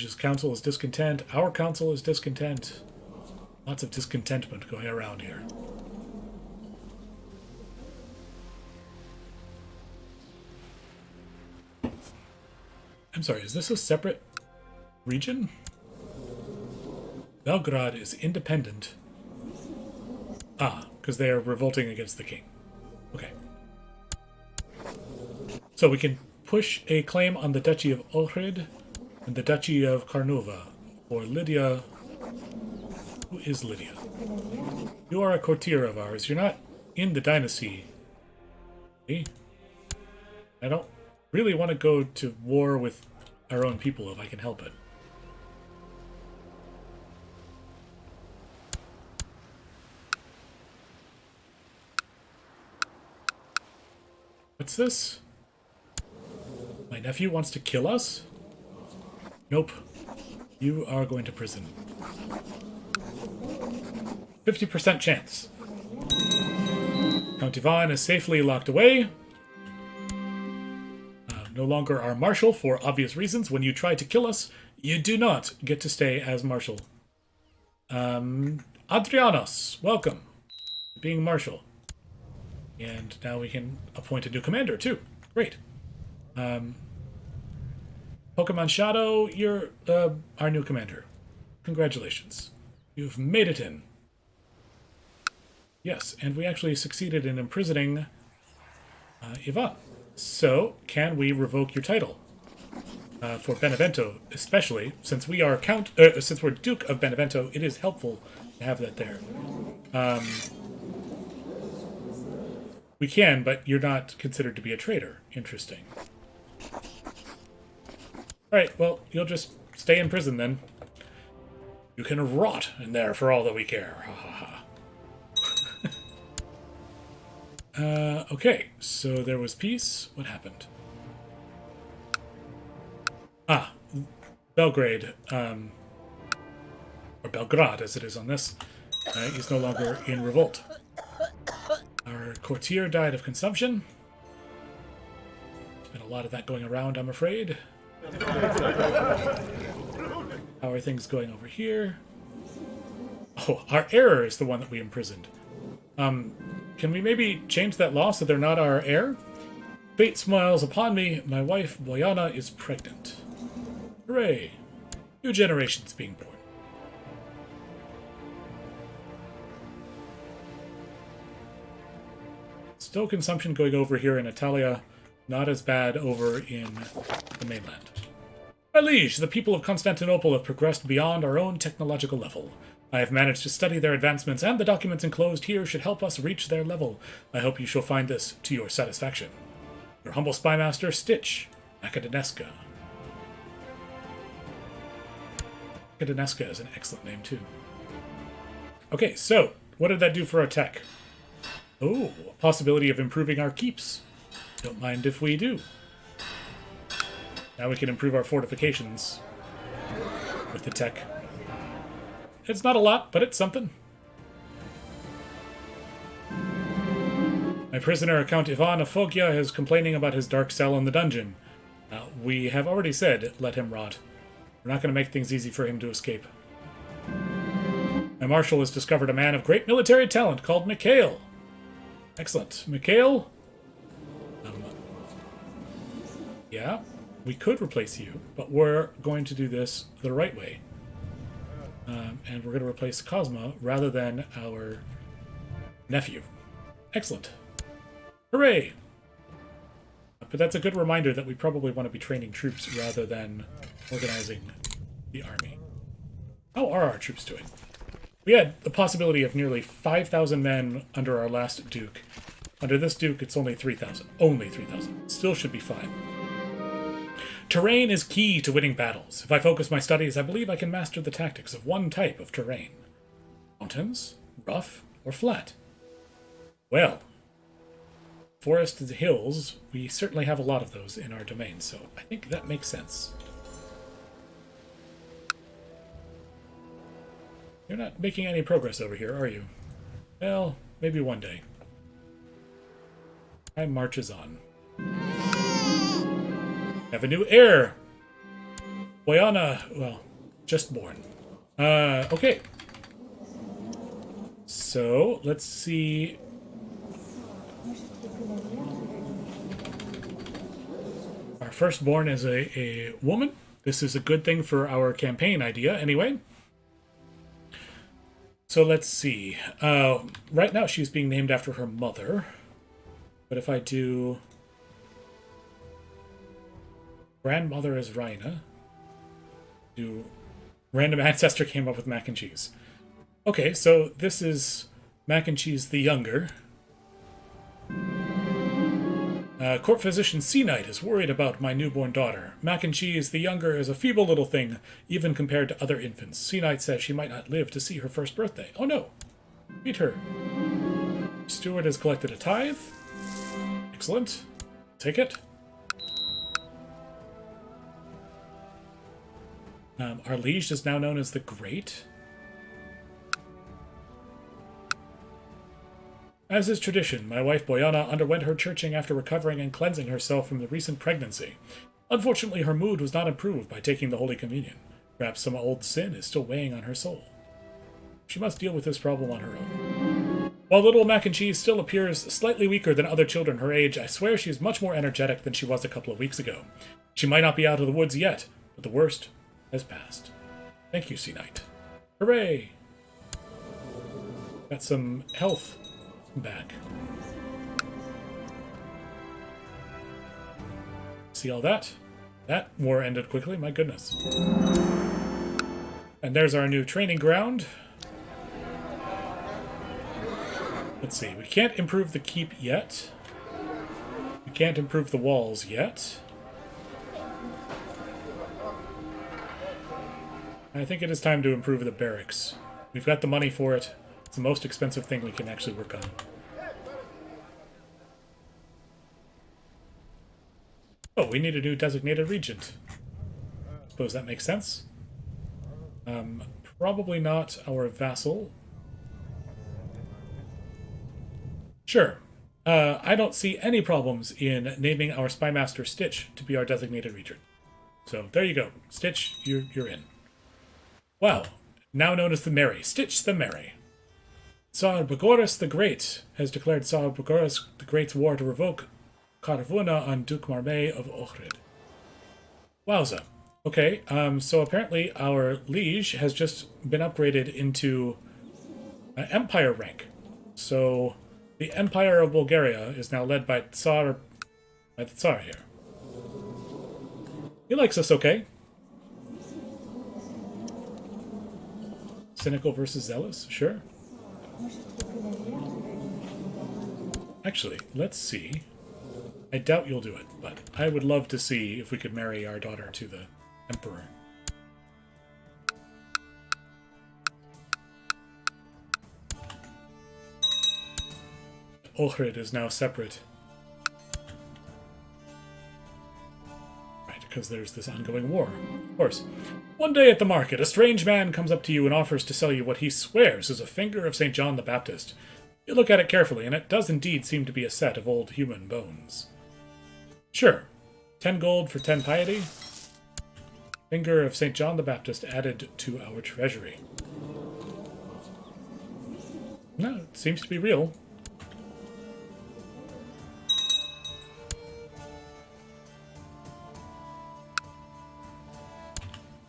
His council is discontent. Our council is discontent. Lots of discontentment going around here. I'm sorry, is this a separate region? Belgrade is independent. Ah, because they are revolting against the king. Okay. So we can push a claim on the Duchy of Ohrid and the Duchy of Karnova. Or Lydia. Who is Lydia? You are a courtier of ours. You're not in the dynasty. See? I don't really want to go to war with our own people if I can help it. What's this? My nephew wants to kill us? Nope. You are going to prison. 50% chance. Count Ivan is safely locked away. No longer our marshal for obvious reasons. When you try to kill us, you do not get to stay as marshal. Adrianos, welcome. Being marshal. And now we can appoint a new commander, too. Great. Pokemon Shadow, you're our new commander. Congratulations. You've made it in. Yes, and we actually succeeded in imprisoning Ivan. So, can we revoke your title? For Benevento, especially, since we are since we're Duke of Benevento, it is helpful to have that there. We can, but you're not considered to be a traitor. Interesting. Alright, well, you'll just stay in prison then. You can rot in there for all that we care. Ha ha ha. Okay, so there was peace. What happened? Ah, Belgrade, or Belgrade as it is on this, is no longer in revolt. Our courtier died of consumption. There's been a lot of that going around, I'm afraid. How are things going over here? Oh, our heir is the one that we imprisoned. Can we maybe change that law so they're not our heir? Fate smiles upon me. My wife, Boyana, is pregnant. Hooray. New generations being born. Still consumption going over here in Italia. Not as bad over in the mainland. My liege, the people of Constantinople have progressed beyond our own technological level. I have managed to study their advancements, and the documents enclosed here should help us reach their level. I hope you shall find this to your satisfaction. Your humble spymaster, Stitch, Macedonesca. Macedonesca is an excellent name, too. Okay, so, what did that do for our tech? Oh, a possibility of improving our keeps. Don't mind if we do. Now we can improve our fortifications with the tech. It's not a lot, but it's something. My prisoner, Count Ivan of Foggia, is complaining about his dark cell in the dungeon. We have already said, let him rot. We're not going to make things easy for him to escape. My marshal has discovered a man of great military talent called Mikhail. Excellent. Mikhail? Yeah, we could replace you, but we're going to do this the right way. And we're going to replace Cosma rather than our nephew. Excellent. Hooray! But that's a good reminder that we probably want to be training troops rather than organizing the army. How are our troops doing? We had the possibility of nearly 5,000 men under our last Duke. Under this Duke, it's only 3,000. Only 3,000. Still should be fine. Terrain is key to winning battles. If I focus my studies, I believe I can master the tactics of one type of terrain. Mountains, rough, or flat? Well, forests and hills, we certainly have a lot of those in our domain, so I think that makes sense. You're not making any progress over here, are you? Well, maybe one day. Time marches on. Have a new heir! Boyana, well, just born. Okay. So, let's see. Our firstborn is a woman. This is a good thing for our campaign idea, anyway. So let's see. Right now she's being named after her mother. But if I do... Grandmother is Raina. Do random ancestor came up with mac and cheese. Okay, so this is Mac and Cheese the Younger. Court physician C. Knight is worried about my newborn daughter. Mac and Cheese the Younger is a feeble little thing, even compared to other infants. C. Knight says she might not live to see her first birthday. Oh no! Meet her. Steward has collected a tithe. Excellent. Take it. Our liege is now known as the Great. As is tradition, my wife Boyana underwent her churching after recovering and cleansing herself from the recent pregnancy. Unfortunately, her mood was not improved by taking the Holy Communion. Perhaps some old sin is still weighing on her soul. She must deal with this problem on her own. While little Mac and Cheese still appears slightly weaker than other children her age, I swear she is much more energetic than she was a couple of weeks ago. She might not be out of the woods yet, but the worst has passed. Thank you, C. Knight. Hooray! Got some health back. See all that? That war ended quickly, my goodness. And there's our new training ground. Let's see, we can't improve the keep yet. We can't improve the walls yet. I think it is time to improve the barracks. We've got the money for it. It's the most expensive thing we can actually work on. Oh, we need a new designated regent. Suppose that makes sense. Probably not our vassal. Sure. I don't see any problems in naming our spymaster Stitch to be our designated regent. So there you go. Stitch, you're in. Wow. Now known as the Merry. Stitch the Merry. Tsar Bogoris the Great has declared Tsar Bogoris the Great's war to revoke Karvuna on Duke Marmay of Ohrid. Wowza. Okay, so apparently our liege has just been upgraded into Empire rank. So the Empire of Bulgaria is now led by the Tsar here. He likes us okay. Cynical versus zealous, sure. Actually, let's see. I doubt you'll do it, but I would love to see if we could marry our daughter to the Emperor. Ohrid is now separate. Right, because there's this ongoing war. Of course. One day at the market, a strange man comes up to you and offers to sell you what he swears is a finger of St. John the Baptist. You look at it carefully, and it does indeed seem to be a set of old human bones. Sure. 10 gold for 10 piety. Finger of St. John the Baptist added to our treasury. No, it seems to be real.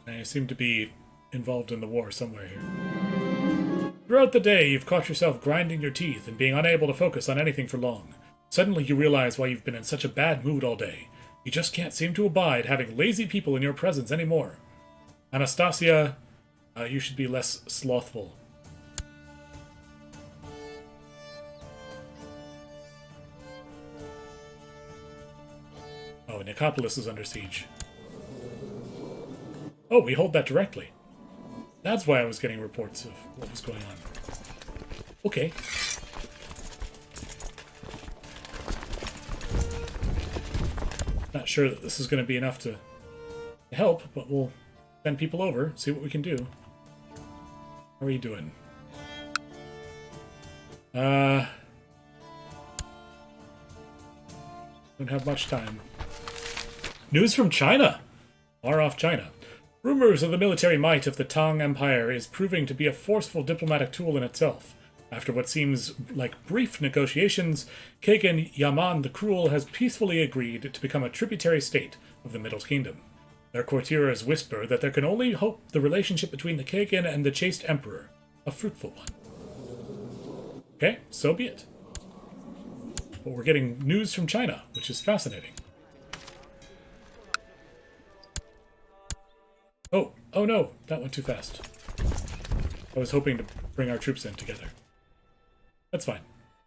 I seem to be involved in the war somewhere here. Throughout the day, you've caught yourself grinding your teeth and being unable to focus on anything for long. Suddenly you realize why you've been in such a bad mood all day. You just can't seem to abide having lazy people in your presence anymore. Anastasia, you should be less slothful. Oh, Nicopolis is under siege. Oh, we hold that directly. That's why I was getting reports of what was going on. Okay. Not sure that this is going to be enough to help, but we'll send people over, see what we can do. How are you doing? Don't have much time. News from China! Far off China. Rumors of the military might of the Tang Empire is proving to be a forceful diplomatic tool in itself. After what seems like brief negotiations, Kagan Yaman the Cruel has peacefully agreed to become a tributary state of the Middle Kingdom. Their courtiers whisper that there can only hope the relationship between the Kagan and the chaste emperor, a fruitful one. Okay, so be it. But we're getting news from China, which is fascinating. Oh no, that went too fast. I was hoping to bring our troops in together. That's fine.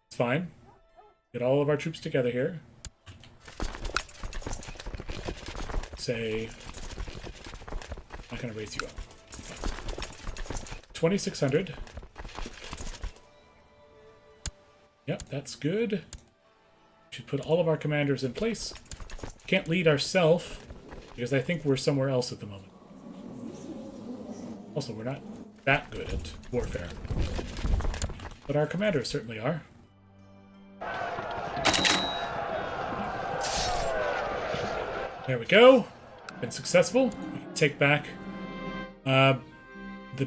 It's fine. Get all of our troops together here. Say, I'm not going to raise you up. 2,600. Yep, that's good. Should put all of our commanders in place. Can't lead ourselves, because I think we're somewhere else at the moment. Also, we're not that good at warfare. But our commanders certainly are. There we go. Been successful. We can take back. The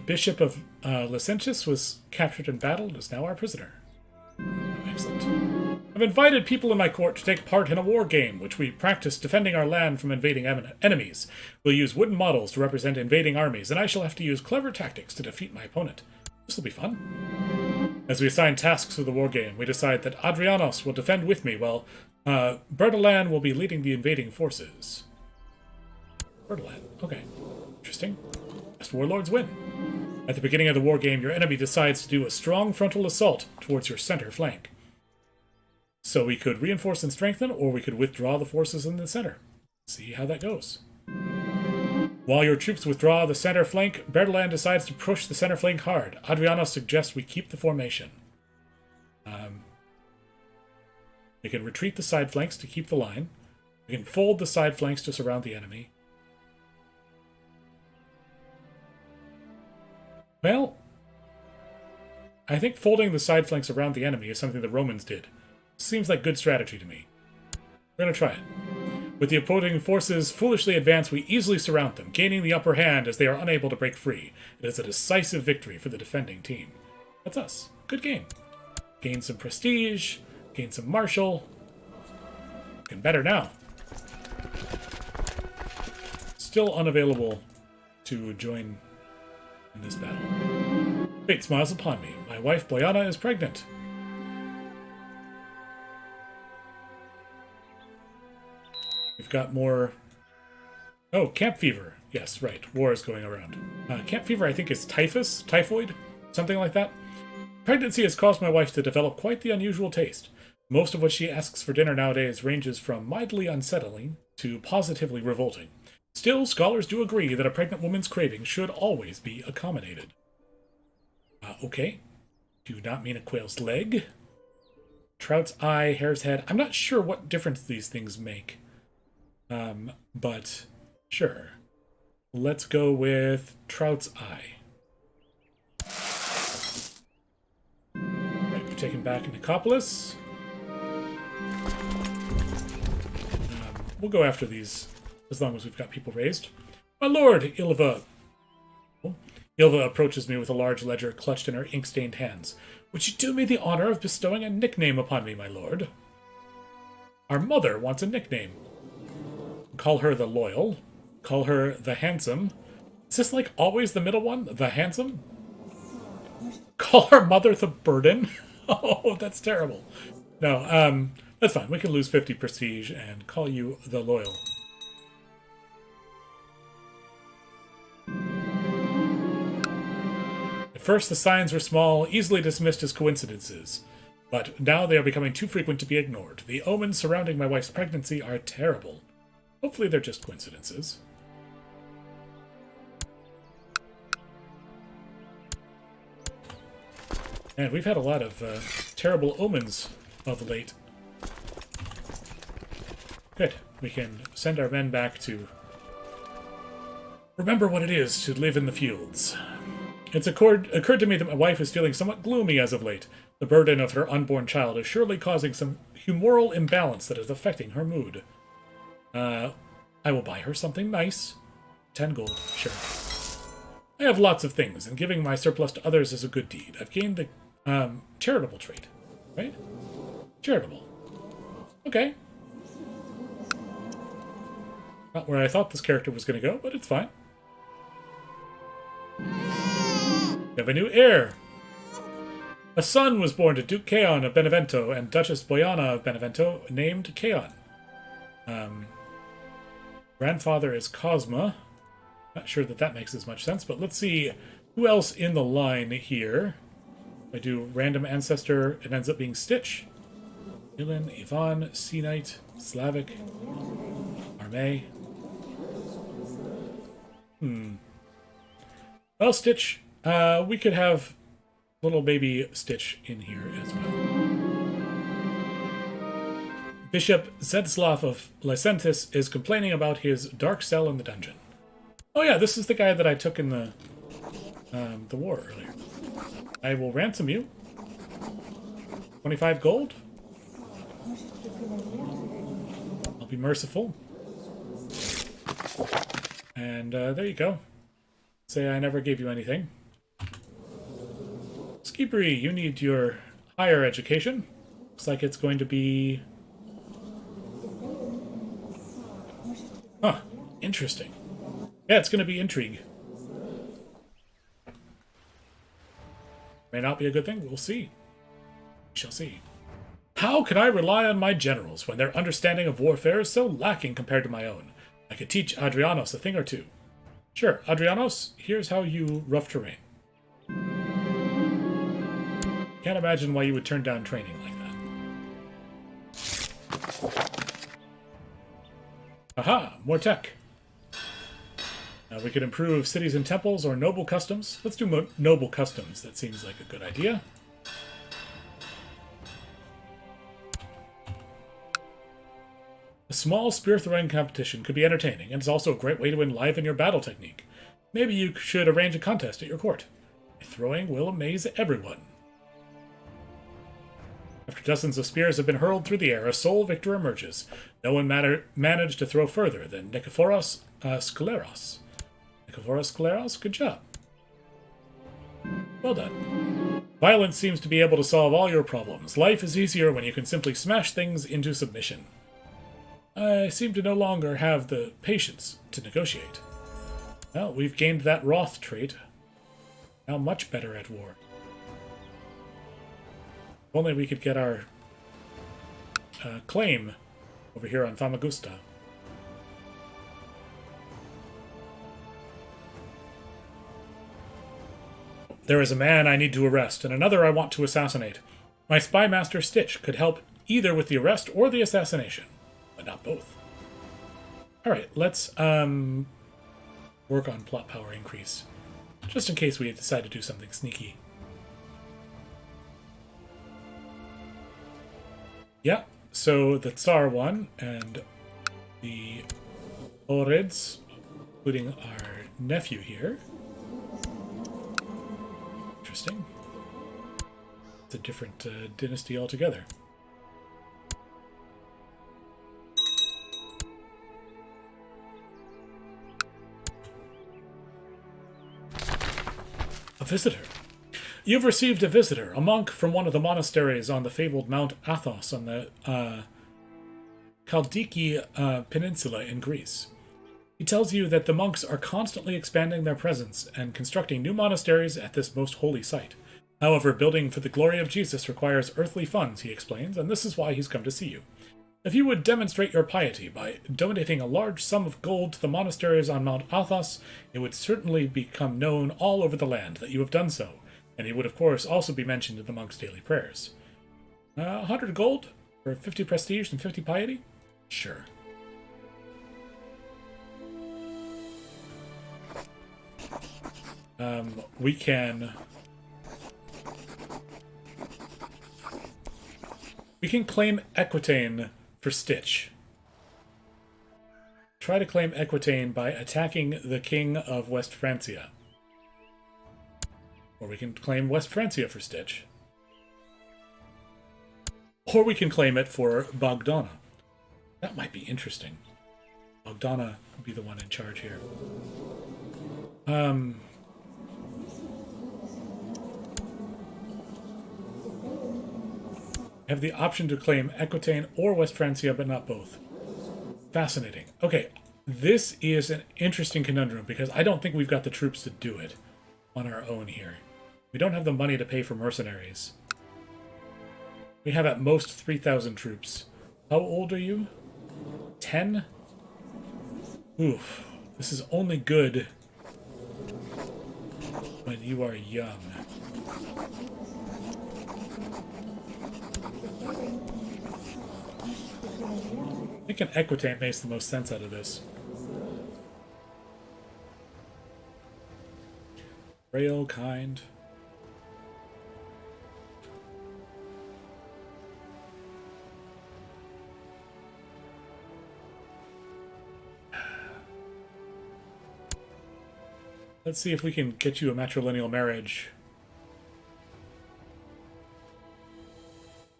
Bishop of Licentius was captured in battle and is now our prisoner. Oh, excellent. I've invited people in my court to take part in a war game, which we practice defending our land from invading enemies. We'll use wooden models to represent invading armies, and I shall have to use clever tactics to defeat my opponent. This will be fun. As we assign tasks for the war game, we decide that Adrianos will defend with me, while Bertalan will be leading the invading forces. Bertalan, okay. Interesting. Best warlords win. At the beginning of the war game, your enemy decides to do a strong frontal assault towards your center flank. So we could reinforce and strengthen, or we could withdraw the forces in the center. See how that goes. While your troops withdraw the center flank, Bertalan decides to push the center flank hard. Adriano suggests we keep the formation. We can retreat the side flanks to keep the line. We can fold the side flanks to surround the enemy. Well, I think folding the side flanks around the enemy is something the Romans did. Seems like good strategy to me. We're going to try it. With the opposing forces foolishly advanced, we easily surround them, gaining the upper hand as they are unable to break free. It is a decisive victory for the defending team. That's us. Good game. Gain some prestige, gain some martial. Looking better now. Still unavailable to join in this battle. Fate smiles upon me. My wife, Boyana, is pregnant. We've got more... Oh, camp fever. Yes, right. War is going around. Camp fever, I think, is typhus? Typhoid? Something like that. Pregnancy has caused my wife to develop quite the unusual taste. Most of what she asks for dinner nowadays ranges from mildly unsettling to positively revolting. Still, scholars do agree that a pregnant woman's cravings should always be accommodated. Okay. Do not mean a quail's leg. Trout's eye, hare's head. I'm not sure what difference these things make. But sure. Let's go with Trout's eye. Right, we're taking back Nicopolis. We'll go after these as long as we've got people raised. My lord, Ilva. Ilva approaches me with a large ledger clutched in her ink-stained hands. Would you do me the honor of bestowing a nickname upon me, my lord? Our mother wants a nickname. Call her the Loyal. Call her the Handsome. Is this like always the middle one? The Handsome? Call her mother the Burden? Oh, that's terrible. No, that's fine. We can lose 50 prestige and call you the Loyal. At first, the signs were small, easily dismissed as coincidences. But now they are becoming too frequent to be ignored. The omens surrounding my wife's pregnancy are terrible. Hopefully they're just coincidences. And we've had a lot of terrible omens of late. Good. We can send our men back to remember what it is to live in the fields. It's occurred to me that my wife is feeling somewhat gloomy as of late. The burden of her unborn child is surely causing some humoral imbalance that is affecting her mood. I will buy her something nice 10 gold, sure. I have lots of things, and giving my surplus to others is a good deed. I've gained the charitable trait, right? Charitable. Okay. Not where I thought this character was going to go, but it's fine. We have a new heir. A son was born to Duke Caon of Benevento and Duchess Boiana of Benevento, named Caon. Grandfather is Cosma. Not sure that makes as much sense, but let's see who else in the line here. If I do random ancestor, it ends up being Stitch. Ilan, Ivan, Sea Knight, Slavic, Arme. Well, Stitch, we could have little baby Stitch in here as well. Bishop Zedslav of Lycentis is complaining about his dark cell in the dungeon. Oh yeah, this is the guy that I took in the war earlier. I will ransom you. 25 gold. I'll be merciful. And there you go. Say I never gave you anything. Skibri, you need your higher education. Looks like it's going to be... Huh, interesting. Yeah, it's going to be intrigue. May not be a good thing, we'll see. We shall see. How can I rely on my generals when their understanding of warfare is so lacking compared to my own? I could teach Adrianos a thing or two. Sure, Adrianos, here's how you rough terrain. Can't imagine why you would turn down training like that. Aha, more tech. Now we could improve cities and temples or noble customs. Let's do noble customs. That seems like a good idea. A small spear-throwing competition could be entertaining, and it's also a great way to enliven your battle technique. Maybe you should arrange a contest at your court. Throwing will amaze everyone. After dozens of spears have been hurled through the air, a sole victor emerges. No one managed to throw further than Nikephoros Skleros. Nikephoros Skleros, good job. Well done. Violence seems to be able to solve all your problems. Life is easier when you can simply smash things into submission. I seem to no longer have the patience to negotiate. Well, we've gained that Wrath trait. Now much better at war. If only we could get our claim over here on Famagusta. There is a man I need to arrest, and another I want to assassinate. My spy master Stitch could help either with the arrest or the assassination, but not both. Alright, let's work on plot power increase, just in case we decide to do something sneaky. Yeah, so the Tsar won, and the Orids, including our nephew here. Interesting. It's a different dynasty altogether. A visitor. You've received a visitor, a monk from one of the monasteries on the fabled Mount Athos on the Chaldiki Peninsula in Greece. He tells you that the monks are constantly expanding their presence and constructing new monasteries at this most holy site. However, building for the glory of Jesus requires earthly funds, he explains, and this is why he's come to see you. If you would demonstrate your piety by donating a large sum of gold to the monasteries on Mount Athos, it would certainly become known all over the land that you have done so, and he would of course also be mentioned in the monks' daily prayers. 100 gold for 50 prestige and 50 piety? Sure. We can claim Equitaine for Stitch. Try to claim Equitaine by attacking the king of West Francia. Or we can claim West Francia for Stitch. Or we can claim it for Bogdana. That might be interesting. Bogdana would be the one in charge here. Have the option to claim Aquitaine or West Francia, but not both. Fascinating. Okay, this is an interesting conundrum because I don't think we've got the troops to do it on our own here. We don't have the money to pay for mercenaries. We have at most 3,000 troops. How old are you? 10? Oof. This is only good when you are young. I think an Aquitaine makes the most sense out of this. Frail, kind. Let's see if we can get you a matrilineal marriage.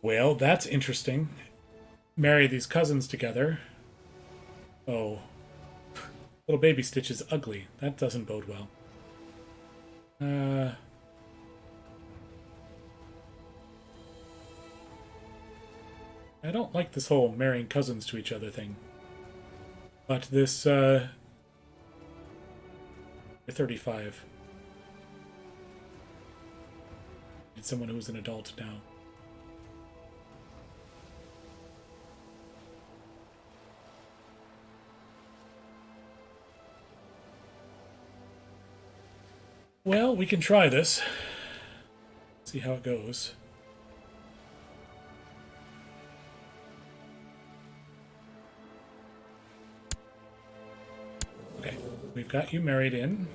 Well, that's interesting. Marry these cousins together. Oh. Little baby Stitch is ugly. That doesn't bode well. I don't like this whole marrying cousins to each other thing. But this, You're 35. Need someone who's an adult now. Well, we can try this. See how it goes. Okay, we've got you married in.